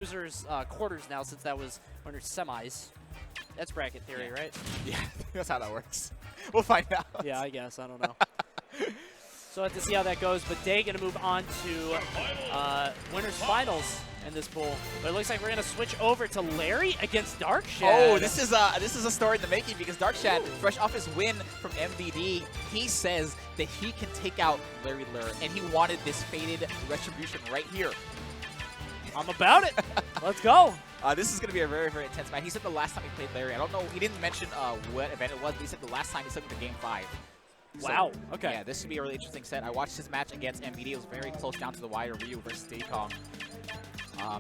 losers quarters now, since that was under semis. That's bracket theory, right? Yeah, that's how that works. We'll find out. Yeah, I guess. I don't know. So we'll have to see how that goes. But Day going to move on to winners finals in this pool. But it looks like we're going to switch over to Larry against DarkShad. Oh, this is a story in the making, because DarkShad, fresh off his win from MVD, he says that he can take out Larry Lurr, and he wanted this faded retribution right here. I'm about it. Let's go. This is going to be a very, very intense match. He said the last time he played Larry, I don't know, he didn't mention what event it was, but he said the last time he took him to Game 5. Wow, So, okay. Yeah, this should be a really interesting set. I watched his match against MVD. It was very close down to the wire, Ryu versus Daycong.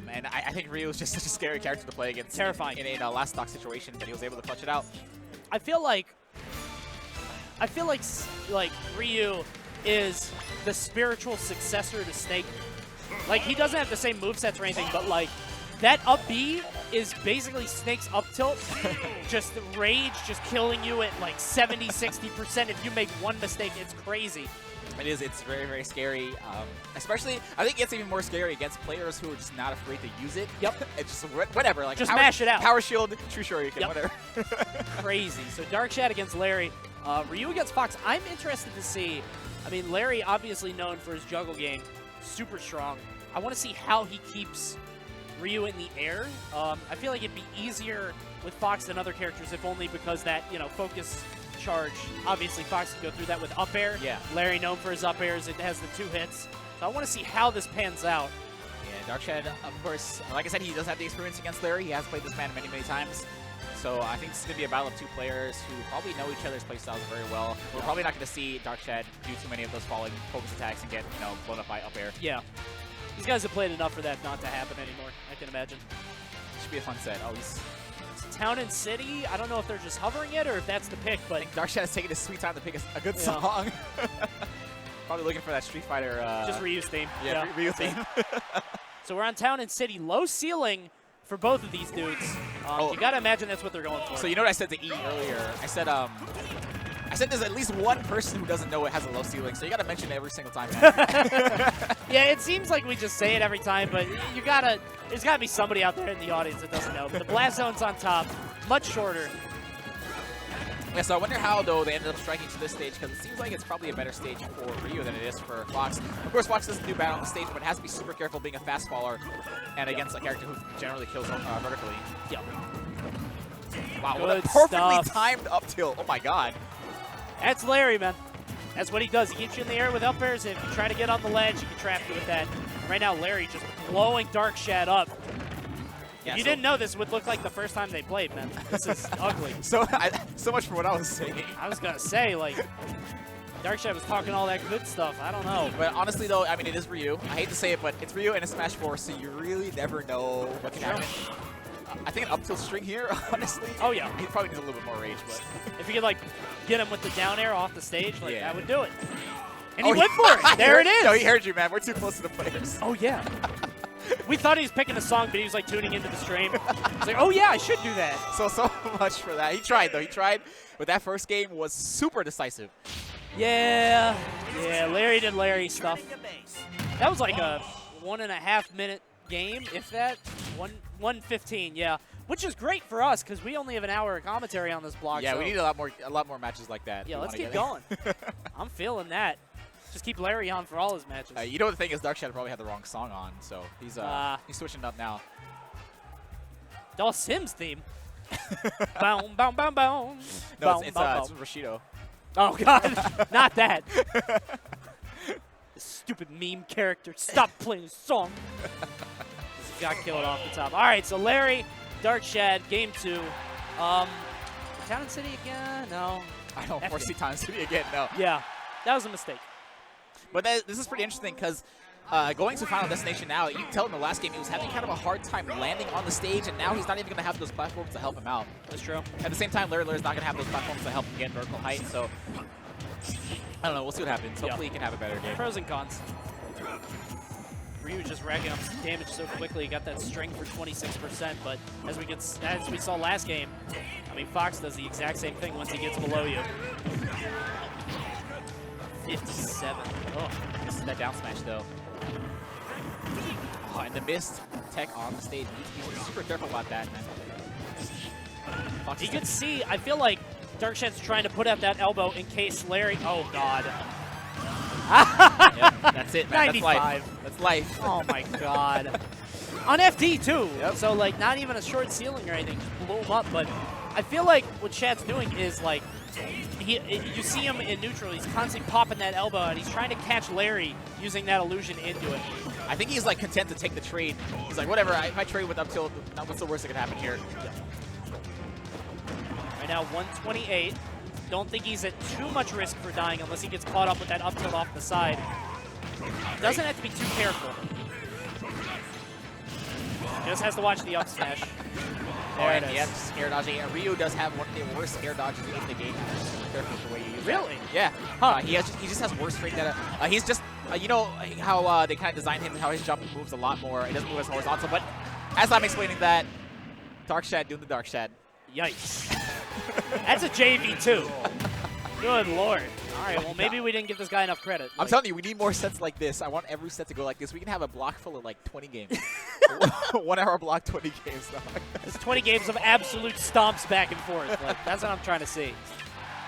And I think Ryu was just such a scary character to play against. Terrifying. In a last stock situation, but he was able to clutch it out. I feel like Ryu is the spiritual successor to Snake. Like, he doesn't have the same movesets or anything, but like that up B is basically Snake's up tilt. Just rage, just killing you at like 70, 60%. If you make one mistake, it's crazy. It is. It's very, very scary. Especially, I think it gets even more scary against players who are just not afraid to use it. Yep. It's just whatever. Like just mash it out. Power Shield, True Shoryuken, whatever. Crazy. So DarkShad against Larry. Ryu against Fox. I'm interested to see. I mean, Larry obviously known for his juggle game. Super strong. I want to see how he keeps Ryu in the air. I feel like it'd be easier with Fox than other characters, if only because that, you know, focus charge. Obviously, Fox can go through that with up air. Yeah. Larry known for his up airs. It has the 2 hits. So I want to see how this pans out. Yeah, DarkShad, of course, like I said, he does have the experience against Larry. He has played this man many, many times. So I think this is going to be a battle of 2 players who probably know each other's playstyles very well. We're probably not going to see DarkShad do too many of those falling focus attacks and get, you know, blown up by up air. Yeah. These guys have played enough for that not to happen anymore, I can imagine. Should be a fun set. Oh, he's... Town and City, I don't know if they're just hovering it or if that's the pick, but... I think DarkShad is taking his sweet time to pick a good song. Probably looking for that Street Fighter... just Ryu's theme. Yeah, Ryu theme. So we're on Town and City. Low ceiling for both of these dudes. You got to imagine that's what they're going for. So you know what I said to E earlier? I said there's at least one person who doesn't know it has a low ceiling, so you got to mention it every single time. Yeah, it seems like we just say it every time, but there's got to be somebody out there in the audience that doesn't know. But the blast zone's on top, much shorter. Yeah, so I wonder how, though, they ended up striking to this stage, because it seems like it's probably a better stage for Ryu than it is for Fox. Of course, Fox doesn't do bad on the stage, but has to be super careful being a fast faller and against a character who generally kills vertically. Yep. Wow, Good what a perfectly stuff. timed up tilt. Oh, my God. That's Larry, man. That's what he does. He keeps you in the air with up airs, and if you try to get on the ledge, he can trap you with that. Right now, Larry just blowing DarkShad up. Yeah, if you didn't know, this would look like the first time they played, man. This is ugly. So much for what I was saying. I was going to say, like, DarkShad was talking all that good stuff. I don't know. But honestly, though, I mean, it is Ryu. I hate to say it, but it's Ryu and a Smash 4, so you really never know what can happen. I think an up tilt string here, honestly. Oh, yeah. He probably needs a little bit more rage, but... If you could, like, get him with the down air off the stage, like, that would do it. And he went for it. There it is. No, he heard you, man. We're too close to the players. Oh, yeah. We thought he was picking a song, but he was, like, tuning into the stream. He's like, oh, yeah, I should do that. So much for that. He tried, though. He tried. But that first game was super decisive. Yeah. Yeah, Larry did Larry stuff. That was like a 1.5 minute game, if that. 1:15, yeah. Which is great for us, because we only have an hour of commentary on this block. Yeah, so. we need a lot more matches like that. Yeah, let's keep going. I'm feeling that. Just keep Larry on for all his matches. You know the thing is, DarkShad probably had the wrong song on, so he's switching up now. Doll Sims theme. Boom, boom, boom, boom. No, it's Rashido. Oh, God. Not that. This stupid meme character. Stop playing the song. This got killed off the top. All right, so Larry, DarkShad, game 2. Town and City again? No. I don't foresee Town and City again, no. Yeah, that was a mistake. But this is pretty interesting, because going to Final Destination now, you can tell in the last game he was having kind of a hard time landing on the stage, and now he's not even going to have those platforms to help him out. That's true. At the same time, Lurr's not going to have those platforms to help him get vertical height, so I don't know. We'll see what happens. Hopefully he can have a better game. Pros and cons. Ryu just racking up damage so quickly. He got that string for 26%, but as we saw last game, I mean, Fox does the exact same thing once he gets below you. 57. Oh, misses that down smash, though. Oh, and the mist. tech on the stage. He needs to be super careful about that, man. You can see, I feel like DarkShad's trying to put out that elbow in case Larry. Oh, God. Yep, that's it, man. 95. That's life. Oh, my God. On FD, too. Yep. So, like, not even a short ceiling or anything. Just blew him up. But I feel like what Shad's doing is, like, you see him in neutral. He's constantly popping that elbow, and he's trying to catch Larry using that illusion into it. I think he's, like, content to take the trade. He's like, whatever, if I trade with up tilt, what's the worst that could happen here? Yeah. Right now, 128. Don't think he's at too much risk for dying unless he gets caught up with that up tilt off the side. Doesn't have to be too careful. Just has to watch the up smash. There it is. Yes, scare dodging. And Ryu does have one of the worst scare dodges in the game. Careful with the way you use Really? That. Yeah. Huh. He just has worse straight data. He's just, you know how they kind of designed him, how his jump moves a lot more. It doesn't move as horizontal. But as I'm explaining that, DarkShad doing the DarkShad. Yikes. That's a JV too. Good Lord. All right, well, maybe we didn't give this guy enough credit. I'm telling you, we need more sets like this. I want every set to go like this. We can have a block full of like 20 games. 1 hour block, 20 games. It's 20 games of absolute stomps back and forth. Like, that's what I'm trying to see.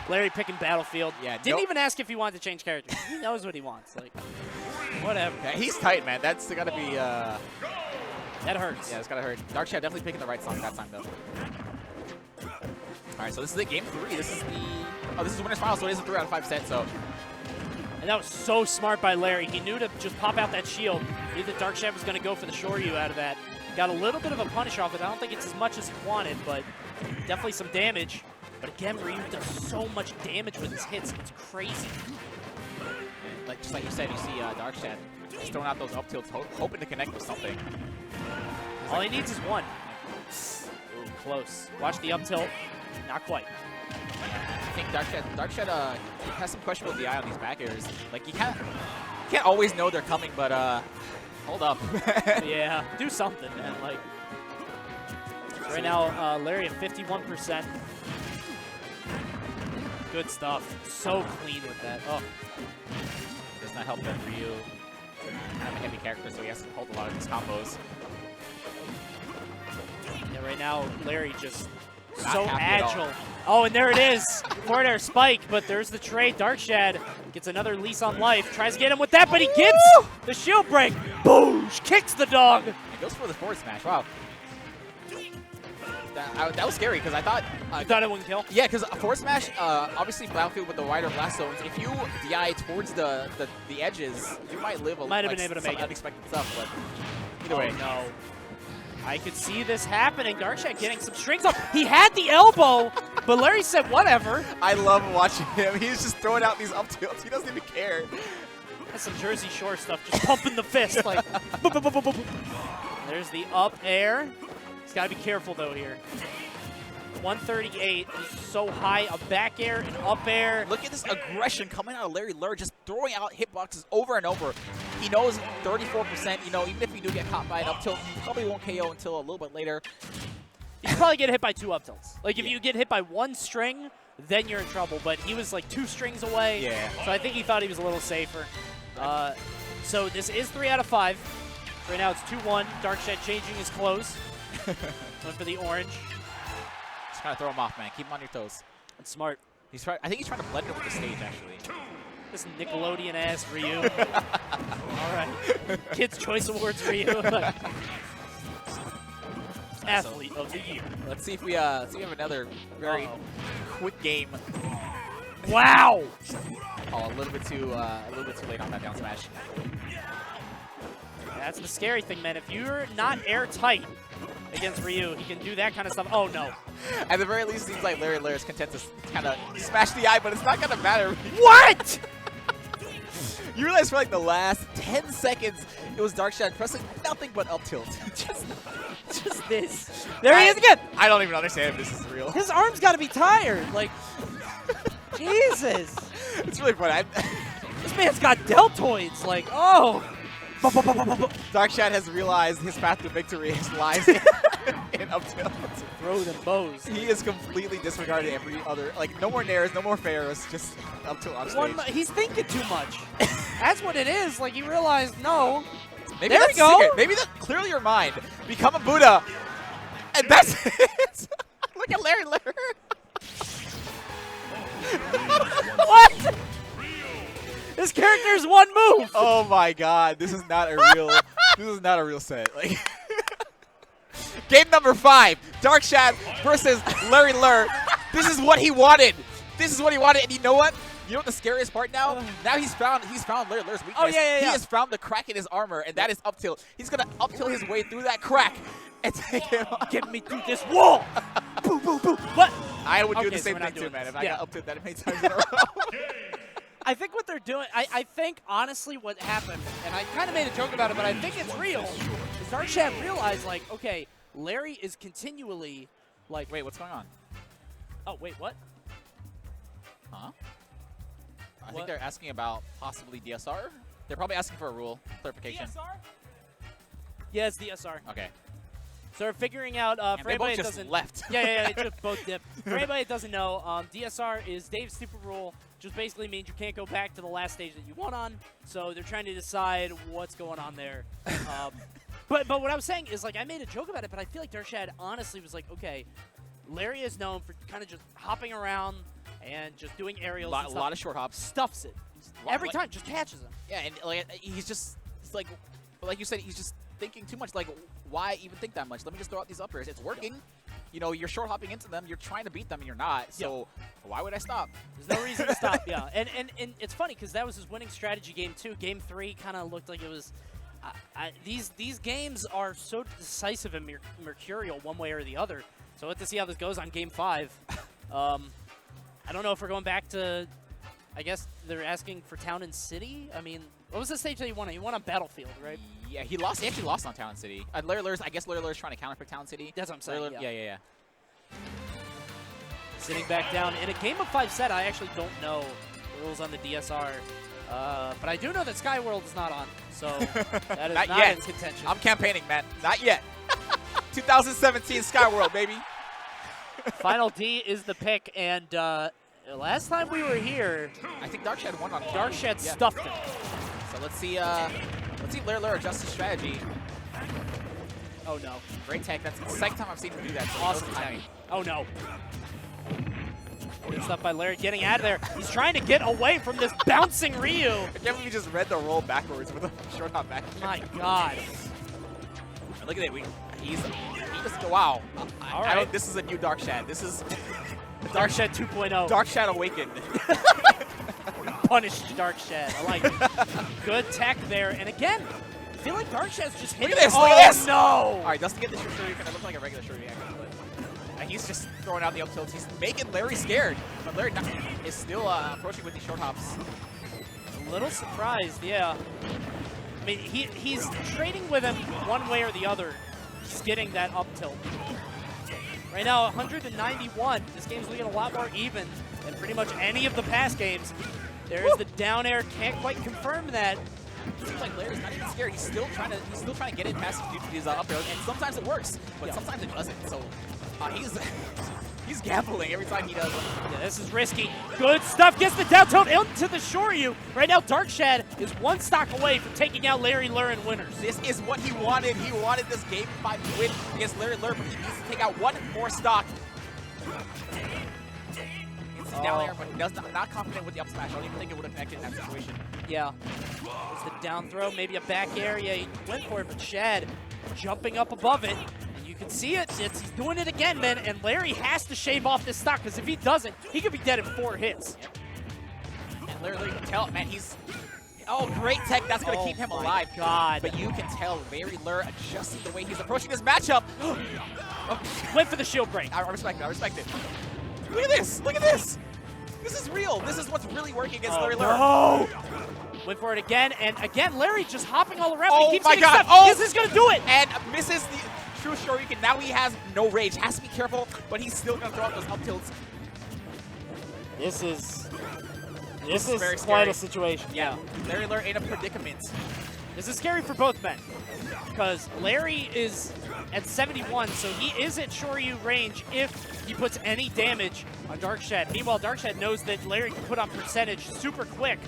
Larry picking Battlefield. Yeah, Didn't even ask if he wanted to change characters. He knows what he wants. Like, whatever. Yeah, he's tight, man. That's got to be... That hurts. Yeah, it's got to hurt. DarkShad definitely picking the right song that time, though. All right, so this is it, game 3. This is the... Oh, this is the winner's final, so it is a 3 out of 5 set, so... And that was so smart by Larry. He knew to just pop out that shield. He knew that DarkShad was going to go for the Shoryu out of that. Got a little bit of a punish off it. I don't think it's as much as he wanted, but definitely some damage. But again, Ryu does so much damage with his hits. It's crazy. Like, just like you said, you see DarkShad just throwing out those up tilts, hoping to connect with something. All he needs is one. Ooh, close. Watch the up tilt. Not quite. I think DarkShad has some questionable DI on these back airs. Like, you can't always know they're coming, but hold up. Yeah, do something, man. Like, right now, Larry at 51%. Good stuff. So clean with that. Oh, Does not help that Ryu. Kind of a heavy character, so he has to hold a lot of these combos. yeah. Right now, Larry just Not so happy at all. agile. Oh, and there it is. Forward air spike, but there's the trade. DarkShad gets another lease on life. Tries to get him with that, but he gets the shield break. Boosh! Kicks the dog. It goes for the forward smash. Wow. That was scary because I thought... You thought it wouldn't kill? Yeah, because a forward smash, obviously Battlefield with the wider blast zones, if you DI towards the edges, you might live a Might have been able to make it. unexpected stuff, but either way. No. I could see this happening. DarkShad getting some strings up. He had the elbow, but Larry said whatever. I love watching him. He's just throwing out these up tilts. He doesn't even care. That's some Jersey Shore stuff, just pumping the fist like. Boop, boop, boop, boop, boop. There's the up air. He's got to be careful though here. 138 is so high. A back air, an up air. Look at this aggression coming out of Larry Lurr, just throwing out hitboxes over and over. He knows 34%, you know, even if you do get caught by an up tilt, you probably won't KO until a little bit later. You can probably get hit by 2 up tilts. Like if you get hit by 1 string, then you're in trouble. But he was like 2 strings away. Yeah. So I think he thought he was a little safer. So this is 3 out of 5. Right now it's 2-1. DarkShad changing his clothes. Went for the orange. Just kind of throw him off, man. Keep him on your toes. That's smart. I think he's trying to blend it with the stage, actually. This Nickelodeon-ass Ryu. All right. Kids' Choice Awards Ryu. Athlete of the year. Let's see if we have another very quick game. Wow! Oh, a little bit too late on that down smash. That's the scary thing, man. If you're not airtight against Ryu, he can do that kind of stuff. Oh, no. At the very least, it seems like Larry Lurr is content to kind of smash the eye, but it's not going to matter. What? You realize for like the last 10 seconds, it was DarkShad pressing nothing but up tilt. Just this. There he is again. I don't even understand if this is real. His arm's got to be tired. Like, Jesus. It's really funny. This man's got deltoids. Like, oh. DarkShad has realized his path to victory lies in up tilt. Throw them bows. He is completely disregarding every other, like, no more nairs, no more pharaohs, just up tilt on stage. He's thinking too much. That's what it is. Like, he realized, no. Maybe There that's we go. secret. Maybe that clearly your mind. become a Buddha, and that's it. Look at Larry Lurr. What? This character's one move. Oh my God, this is not a real. This is not a real set. Like, game number 5, DarkShad versus Larry Lurr. This is what he wanted. This is what he wanted, and you know what? You know what the scariest part now? Now he's found Larry Lurr's weakness. Oh, yeah. He has found the crack in his armor, and that is up tilt. He's gonna up tilt his way through that crack and take him. Get me through this wall. Boo, boo, boo. What? I would do Okay, the so same we're not thing too, doing man. this. If I Yeah. got up tilt that many times in a row. I think what they're doing, I think honestly what happened, and I kind of made a joke about it, but I think it's real, is DarkShad realized, like, okay, Larry is continually, like... Wait, what's going on? Oh, wait, what? Huh? I What? think they're asking about possibly DSR. They're probably asking for a rule clarification. DSR? Yeah, it's DSR. Okay. So we're figuring out, And for they both anybody that just doesn't... left. Yeah, they just both dipped. For anybody that doesn't know, DSR is Dave's stupid rule, just basically means you can't go back to the last stage that you won on, so they're trying to decide what's going on there. But what I was saying is, like, I made a joke about it, but I feel like DarkShad honestly was like, okay, Larry is known for kind of just hopping around and just doing aerials and A stuff. lot of short hops. Stuffs it. Every time, just catches him. Yeah, and like he's just it's like you said, he's just thinking too much. Like, why even think that much? Let me just throw out these up airs. It's working. You know, you're short hopping into them. You're trying to beat them, and you're not. So why would I stop? There's no reason to stop. Yeah, and it's funny because that was his winning strategy game 2. Game 3 kind of looked like it was. These games are so decisive and mercurial one way or the other. So we'll have to see how this goes on Game 5. I don't know if we're going back to. I guess they're asking for Town and City. I mean, what was the stage that he won? He won on Battlefield, right? Yeah, he lost. He actually lost on Town City. I guess Larry Lurr's trying to counterpick Town City. That's what I'm saying. Yeah. Sitting back down in a game of 5 set. I actually don't know the rules on the DSR, but I do know that Skyworld is not on, so that is Not not yet. in contention. I'm campaigning, man. Not yet. 2017 Skyworld, baby. Final D is the pick, and last time we were here, I think DarkShad won on DarkShad stuffed him. So let's see Larry Lurr adjust his strategy. Oh no. Great tech. That's the second time I've seen him do that. So Awesome tech. Oh no. Good stuff by Larry getting out of there. He's trying to get away from this bouncing Ryu. I can't believe you just read the roll backwards with a short hop back. My God. Look at it. He just wow. All right. This is a new DarkShad. This is DarkShad 2.0. DarkShad awakened. Punished DarkShad. I like it. Good tech there. And again, I feel like DarkShad's just hitting. Look at this. Oh, Look at this. no. All right, just to get this short you can look like a regular short reaction, but he's just throwing out the up tilts. He's making Larry scared, but Larry is still approaching with these short hops. A little surprised, yeah. I mean, he's trading with him one way or the other. He's getting that up tilt. Right now, 191. This game's looking a lot more even than pretty much any of the past games. There's the down air. Can't quite confirm that. It seems like Larry's not even scared. He's still trying to get in past these up airs, and sometimes it works, but sometimes it doesn't. So he's gambling every time he does. Yeah, this is risky. Good stuff. Gets the down tilt into the Shoryu. Right now, DarkShad is one stock away from taking out Larry Lurr and winners. This is what he wanted. He wanted this game 5 win against Larry Lurr, but he needs to take out one more stock. It's down there, but he does not confident with the up smash. I don't even think it would have connected in that situation. Yeah. There's the down throw, maybe a back air. Yeah, he went for it, but Shad jumping up above it. And you can see it. He's doing it again, man. And Larry has to shave off this stock, because if he doesn't, he could be dead in 4 hits. And Larry, you can tell, man, he's... Oh, great tech. That's going to keep him alive. God. But you can tell Larry Lurr adjusting the way he's approaching this matchup. Went for the shield break. I respect it. I respect it. Look at this. Look at this. This is real. This is what's really working against Larry Lurr. No. Went for it again, and again, Larry just hopping all around. Oh He keeps my getting God. stuff. Oh. This is going to do it. And misses the true Shoryuken. Now he has no rage. Has to be careful, but he's still going to throw out those up tilts. This is very quite scary. a situation. Yeah. Larry Lurr in a predicament. This is scary for both men, because Larry is at 71, so he is at Shoryu range if he puts any damage on DarkShad. Meanwhile, DarkShad knows that Larry can put on percentage super quick.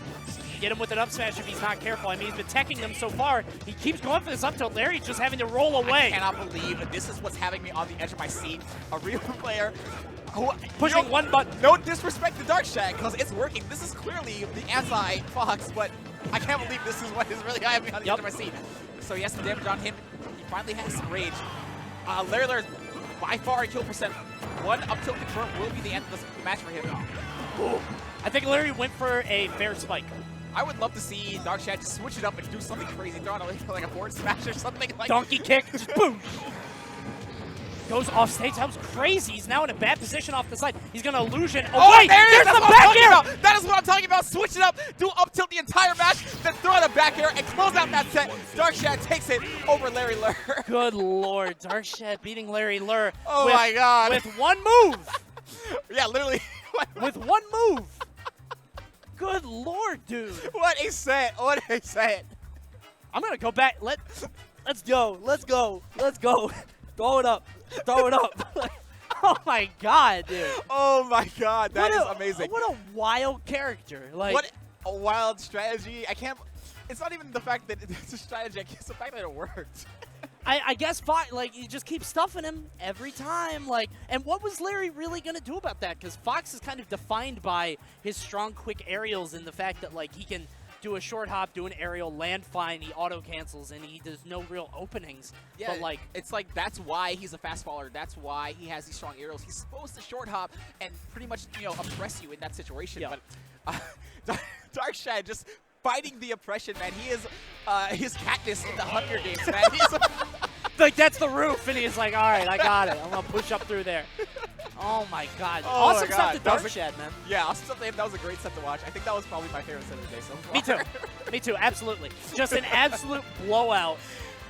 get him with an up smash if he's not careful. I mean, he's been teching them so far. He keeps going for this up tilt. Larry's just having to roll away. I cannot believe that this is what's having me on the edge of my seat. A real player who, pushing one button. No disrespect to DarkShad, because it's working. This is clearly the anti-Fox, but I can't believe this is what is really having me on the edge of my seat. So he has some damage on him. He finally has some rage. Lurr is by far a kill percent. One up tilt confirm will be the end of the match for him. Ooh. I think Larry went for a fair spike. I would love to see DarkShad just switch it up and do something crazy. Throw out like a board smash or something like donkey kick, just boom. Goes off stage. That was crazy. He's now in a bad position off the side. He's going to illusion. Oh, wait, there's the back air. That is what I'm talking about. Switch it up, do up tilt the entire match, then throw out a back air and close out that set. DarkShad takes it over Larry Lurr. Good lord. DarkShad beating Larry Lurr. Oh my god. With one move. Yeah, literally. With one move. Good lord, dude. What a set. What a set. I'm going to go back. Let's go. Let's go. Let's go. Throw it up. Throw it up. Oh my god, dude. Oh my god. That is amazing. What a wild character. Like, what a wild strategy. I can't. It's not even the fact that it's a strategy. It's the fact that it worked. I guess Fox, like, you just keep stuffing him every time. Like, and what was Larry really going to do about that? Because Fox is kind of defined by his strong, quick aerials and the fact that, like, he can do a short hop, do an aerial, land fine, he auto cancels, and there's no real openings. Yeah, but like, it's like that's why he's a fast faller. That's why he has these strong aerials. He's supposed to short hop and pretty much, you know, oppress you in that situation. Yeah. But DarkShad just fighting the oppression, man. He is his Katniss in the Hunger Games, man. He's like, that's the roof, and he's like, all right, I got it. I'm gonna push up through there. Oh my god. Oh awesome my stuff god. to DarkShad, man. Yeah, awesome stuff to him. That was a great set to watch. I think that was probably my favorite set of the day so far. Me too. Me too, absolutely. Just an absolute blowout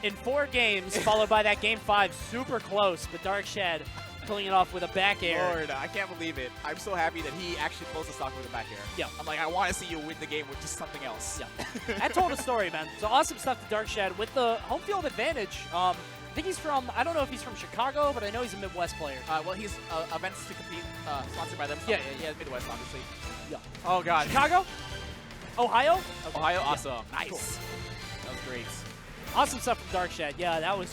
in 4 games, followed by that game 5. Super close, but DarkShad pulling it off with a back air. Lord, I can't believe it. I'm so happy that he actually closed the stock with a back air. Yeah. I'm like, I want to see you win the game with just something else. Yeah. That told a story, man. So awesome stuff to DarkShad with the home field advantage. I think he's from, I don't know if he's from Chicago, but I know he's a Midwest player. Well, he's events to compete, sponsored by them. So yeah, Midwest, obviously. Yeah. Oh, God. Chicago? Ohio? Okay. Ohio, awesome. Yeah. Nice. Cool. That was great. Awesome stuff from DarkShad. Yeah, that was